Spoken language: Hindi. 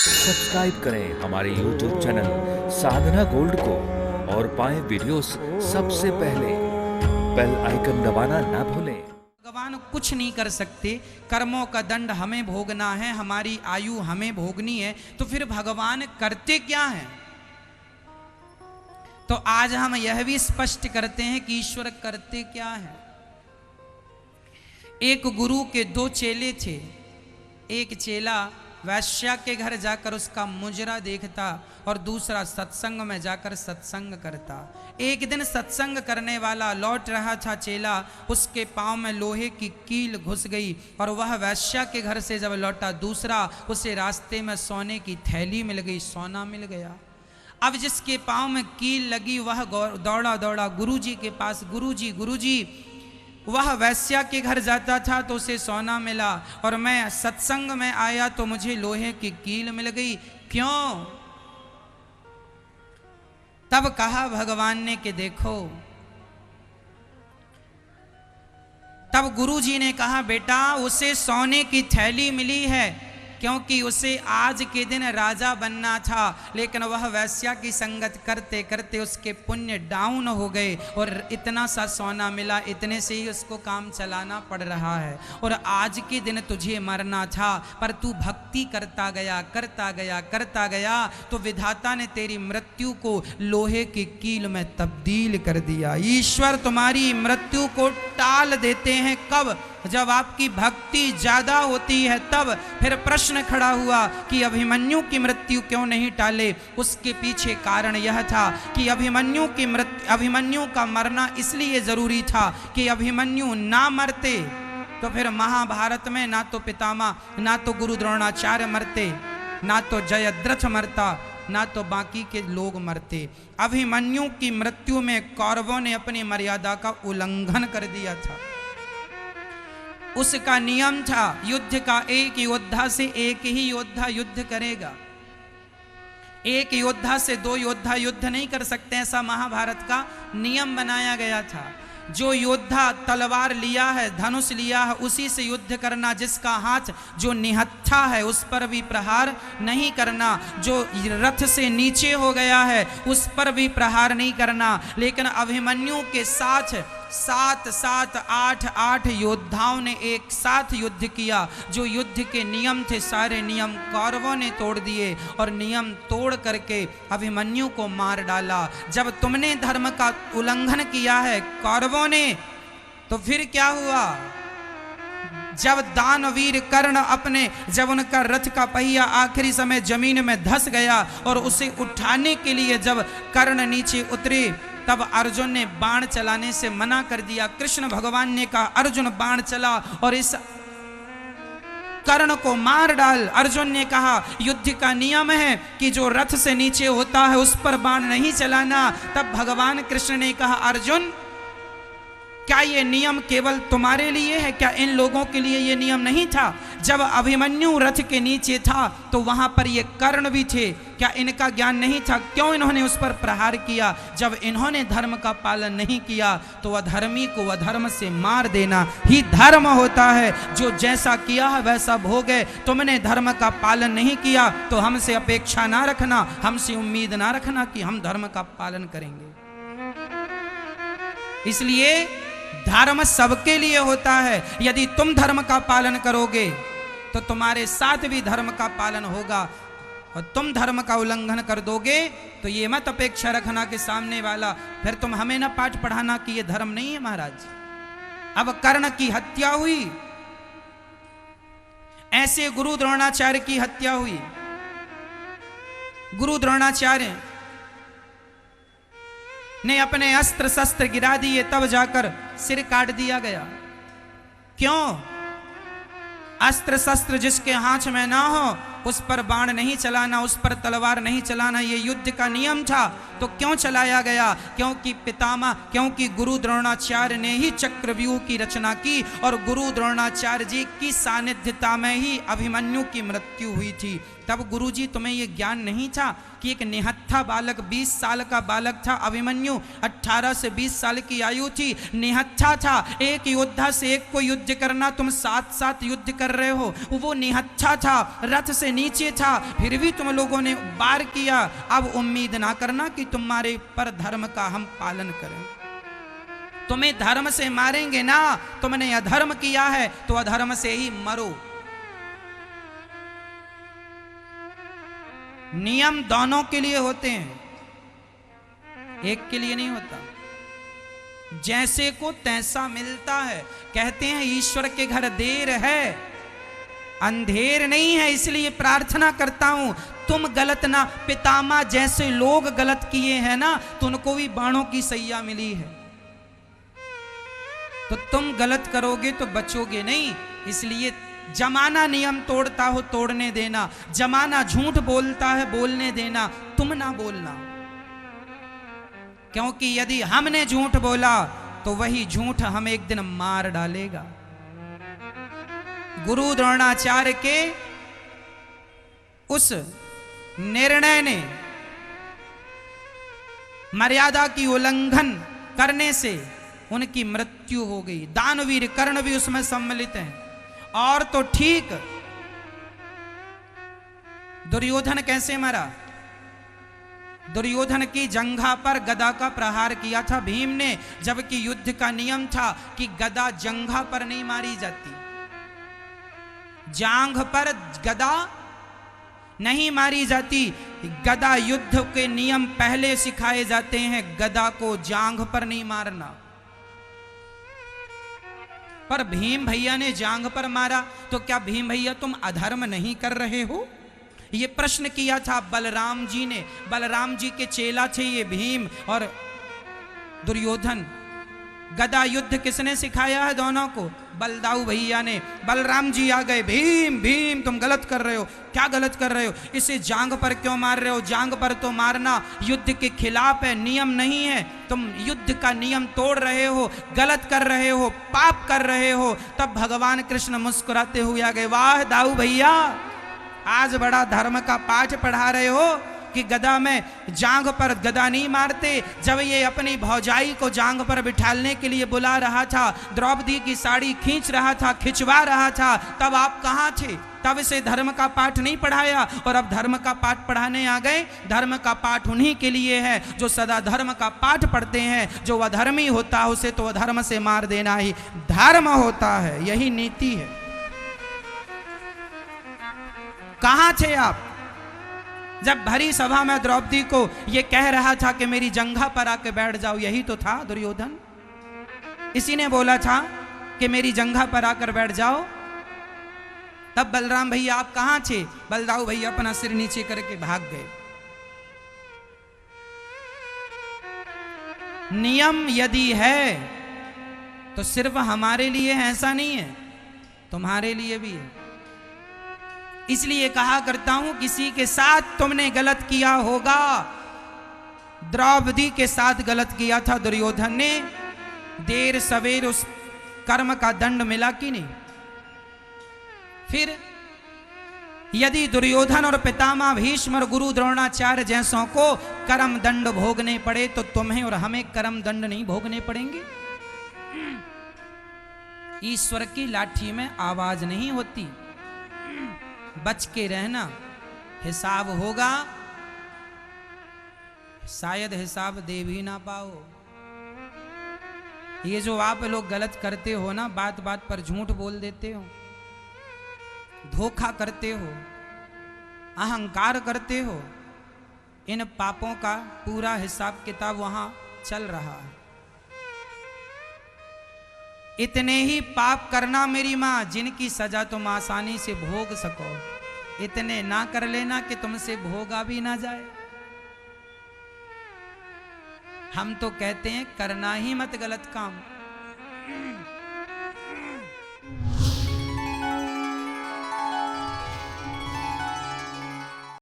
सब्सक्राइब करें हमारे YouTube चैनल साधना गोल्ड को और पाएं वीडियोस सबसे पहले। बेल आइकन दबाना ना भूलें। भगवान कुछ नहीं कर सकते, कर्मों का दंड हमें भोगना है, हमारी आयु हमें भोगनी है, तो फिर भगवान करते क्या हैं? तो आज हम यह भी स्पष्ट करते हैं कि ईश्वर करते क्या है। एक गुरु के दो चेले थे। एक चेला वैश्या के घर जाकर उसका मुजरा देखता और दूसरा सत्संग में जाकर सत्संग करता। एक दिन सत्संग करने वाला लौट रहा था चेला, उसके पांव में लोहे की कील घुस गई और वह वैश्या के घर से जब लौटा दूसरा, उसे रास्ते में सोने की थैली मिल गई, सोना मिल गया। अब जिसके पांव में कील लगी वह दौड़ा दौड़ा गुरुजी के पास, गुरुजी गुरुजी, वह वैश्या के घर जाता था तो उसे सोना मिला और मैं सत्संग में आया तो मुझे लोहे की कील मिल गई, क्यों? तब कहा भगवान ने कि देखो, तब गुरुजी ने कहा बेटा उसे सोने की थैली मिली है क्योंकि उसे आज के दिन राजा बनना था, लेकिन वह वैश्या की संगत करते करते उसके पुण्य डाउन हो गए और इतना सा सोना मिला, इतने से ही उसको काम चलाना पड़ रहा है। और आज के दिन तुझे मरना था पर तू भक्ति करता गया करता गया करता गया, तो विधाता ने तेरी मृत्यु को लोहे की कील में तब्दील कर दिया। ईश्वर तुम्हारी मृत्यु को टाल देते हैं कब? जब आपकी भक्ति ज्यादा होती है तब। फिर प्रश्न खड़ा हुआ कि अभिमन्यु की मृत्यु क्यों नहीं टाले? उसके पीछे कारण यह था कि अभिमन्यु का मरना इसलिए जरूरी था कि अभिमन्यु ना मरते तो फिर महाभारत में ना तो पितामह, ना तो गुरु द्रोणाचार्य मरते, ना तो जयद्रथ मरता, ना तो बाकी के लोग मरते। अभिमन्यु की मृत्यु में कौरवों ने अपनी मर्यादा का उल्लंघन कर दिया था। उसका नियम था युद्ध का, एक योद्धा से एक ही योद्धा युद्ध करेगा, एक योद्धा से दो योद्धा युद्ध नहीं कर सकते, ऐसा महाभारत का नियम बनाया गया था। जो योद्धा तलवार लिया है, धनुष लिया है, उसी से युद्ध करना। जिसका हाथ जो निहत्था है उस पर भी प्रहार नहीं करना। जो रथ से नीचे हो गया है उस पर भी प्रहार नहीं करना। लेकिन अभिमन्यु के साथ 7-7, 8 योद्धाओं ने एक साथ युद्ध किया। जो युद्ध के नियम थे सारे नियम कौरवों ने तोड़ दिए और नियम तोड़ करके अभिमन्यु को मार डाला। जब तुमने धर्म का उल्लंघन किया है कौरवों ने, तो फिर क्या हुआ? जब दानवीर कर्ण जब उनका रथ का पहिया आखिरी समय जमीन में धंस गया और उसे उठाने के लिए जब कर्ण नीचे उतरे, तब अर्जुन ने बाण चलाने से मना कर दिया। कृष्ण भगवान ने कहा अर्जुन बाण चला और इस कर्ण को मार डाल। अर्जुन ने कहा युद्ध का नियम है कि जो रथ से नीचे होता है उस पर बाण नहीं चलाना। तब भगवान कृष्ण ने कहा अर्जुन, क्या ये नियम केवल तुम्हारे लिए है? क्या इन लोगों के लिए ये नियम नहीं था? जब अभिमन्यु रथ के नीचे था तो वहां पर ये कर्ण भी थे, क्या इनका ज्ञान नहीं था? क्यों इन्होंने उस पर प्रहार किया? जब इन्होंने धर्म का पालन नहीं किया तो अधर्मी को अधर्म से मार देना ही धर्म होता है। जो जैसा किया है वैसा भोगे। तुमने धर्म का पालन नहीं किया तो हमसे अपेक्षा ना रखना, हमसे उम्मीद ना रखना कि हम धर्म का पालन करेंगे। इसलिए धर्म सबके लिए होता है। यदि तुम धर्म का पालन करोगे तो तुम्हारे साथ भी धर्म का पालन होगा, और तुम धर्म का उल्लंघन कर दोगे तो ये मत अपेक्षा रखना कि सामने वाला, फिर तुम हमें ना पाठ पढ़ाना कि ये धर्म नहीं है महाराज। अब कर्ण की हत्या हुई, ऐसे गुरु द्रोणाचार्य की हत्या हुई। गुरु द्रोणाचार्य ने अपने अस्त्र शस्त्र गिरा दिए, तब जाकर सिर काट दिया गया। क्यों? अस्त्र शस्त्र जिसके हाथ में ना हो उस पर बाण नहीं चलाना, उस पर तलवार नहीं चलाना, ये युद्ध का नियम था। तो क्यों चलाया गया? क्योंकि गुरु द्रोणाचार्य ने ही चक्रव्यूह की रचना की और गुरु द्रोणाचार्य जी की सानिध्यता में ही अभिमन्यु की मृत्यु हुई थी। तब गुरुजी तुम्हें ये ज्ञान नहीं था कि एक निहत्था बालक 20 साल का बालक था अभिमन्यु, 18 से 20 साल की आयु थी, निहत्था था। एक योद्धा से एक को युद्ध करना, तुम साथ साथ युद्ध कर रहे हो। वो निहत्था था, रथ से नीचे था, फिर भी तुम लोगों ने वार किया। अब उम्मीद ना करना कि तुम्हारे पर धर्म का हम पालन करें। तुम्हें धर्म से मारेंगे ना, तुमने अधर्म किया है तो अधर्म से ही मरो। नियम दोनों के लिए होते हैं, एक के लिए नहीं होता। जैसे को तैसा मिलता है। कहते हैं ईश्वर के घर देर है, अंधेर नहीं है, इसलिए प्रार्थना करता हूं तुम गलत ना। पितामह जैसे लोग गलत किए हैं ना, तो उनको भी बाणों की सैया मिली है, तो तुम गलत करोगे तो बचोगे नहीं। इसलिए जमाना नियम तोड़ता हो तोड़ने देना, जमाना झूठ बोलता है बोलने देना, तुम ना बोलना। क्योंकि यदि हमने झूठ बोला तो वही झूठ हमें एक दिन मार डालेगा। गुरु द्रोणाचार्य के उस निर्णय ने मर्यादा की उल्लंघन करने से उनकी मृत्यु हो गई। दानवीर कर्ण भी उसमें सम्मिलित हैं। और तो ठीक, दुर्योधन कैसे मरा? दुर्योधन की जंघा पर गदा का प्रहार किया था भीम ने, जबकि युद्ध का नियम था कि गदा जंघा पर नहीं मारी जाती, जांघ पर गदा नहीं मारी जाती। गदा युद्ध के नियम पहले सिखाए जाते हैं, गदा को जांघ पर नहीं मारना। पर भीम भैया ने जांघ पर मारा, तो क्या भीम भैया तुम अधर्म नहीं कर रहे हो? ये प्रश्न किया था बलराम जी ने। बलराम जी के चेला थे ये भीम और दुर्योधन। गदा युद्ध किसने सिखाया है दोनों को? बलदाऊ भैया ने। बलराम जी आ गए, भीम भीम तुम गलत कर रहे हो। क्या गलत कर रहे हो? इसे जांघ पर क्यों मार रहे हो? जांघ पर तो मारना युद्ध के खिलाफ है, नियम नहीं है। तुम युद्ध का नियम तोड़ रहे हो, गलत कर रहे हो, पाप कर रहे हो। तब भगवान कृष्ण मुस्कुराते हुए आ गए, वाह दाऊ भैया, आज बड़ा धर्म का पाठ पढ़ा रहे हो कि गदा में जांघ पर गदा नहीं मारते। जब ये अपनी भौजाई को जांघ पर बिठालने के लिए बुला रहा था, द्रौपदी की साड़ी खींच रहा था, खिंचवा रहा था, तब आप कहाँ थे? तब इसे धर्म का पाठ नहीं पढ़ाया और अब धर्म का पाठ पढ़ाने आ गए। धर्म का पाठ उन्हीं के लिए है जो सदा धर्म का पाठ पढ़ते हैं। जो अधर्मी होता है उसे तो अधर्म से मार देना ही धर्म होता है, यही नीति है। कहाँ थे आप जब भरी सभा में द्रौपदी को ये कह रहा था कि मेरी जंघा पर आके बैठ जाओ? यही तो था दुर्योधन, इसी ने बोला था कि मेरी जंघा पर आकर बैठ जाओ। तब बलराम भैया आप कहाँ थे? बलदाऊ भैया अपना सिर नीचे करके भाग गए। नियम यदि है तो सिर्फ हमारे लिए है, ऐसा नहीं है, तुम्हारे लिए भी है। इसलिए कहा करता हूं, किसी के साथ तुमने गलत किया होगा। द्रौपदी के साथ गलत किया था दुर्योधन ने, देर सवेर उस कर्म का दंड मिला कि नहीं? फिर यदि दुर्योधन और पितामह भीष्म और गुरु द्रोणाचार्य जैसों को कर्म दंड भोगने पड़े तो तुम्हें और हमें कर्म दंड नहीं भोगने पड़ेंगे? ईश्वर की लाठी में आवाज नहीं होती, बच के रहना। हिसाब होगा, शायद हिसाब दे भी ना पाओ। ये जो आप लोग गलत करते हो ना, बात बात पर झूठ बोल देते हो, धोखा करते हो, अहंकार करते हो, इन पापों का पूरा हिसाब किताब वहां चल रहा है। इतने ही पाप करना मेरी माँ जिनकी सजा तुम आसानी से भोग सको, इतने ना कर लेना कि तुमसे भोगा भी ना जाए। हम तो कहते हैं करना ही मत गलत काम।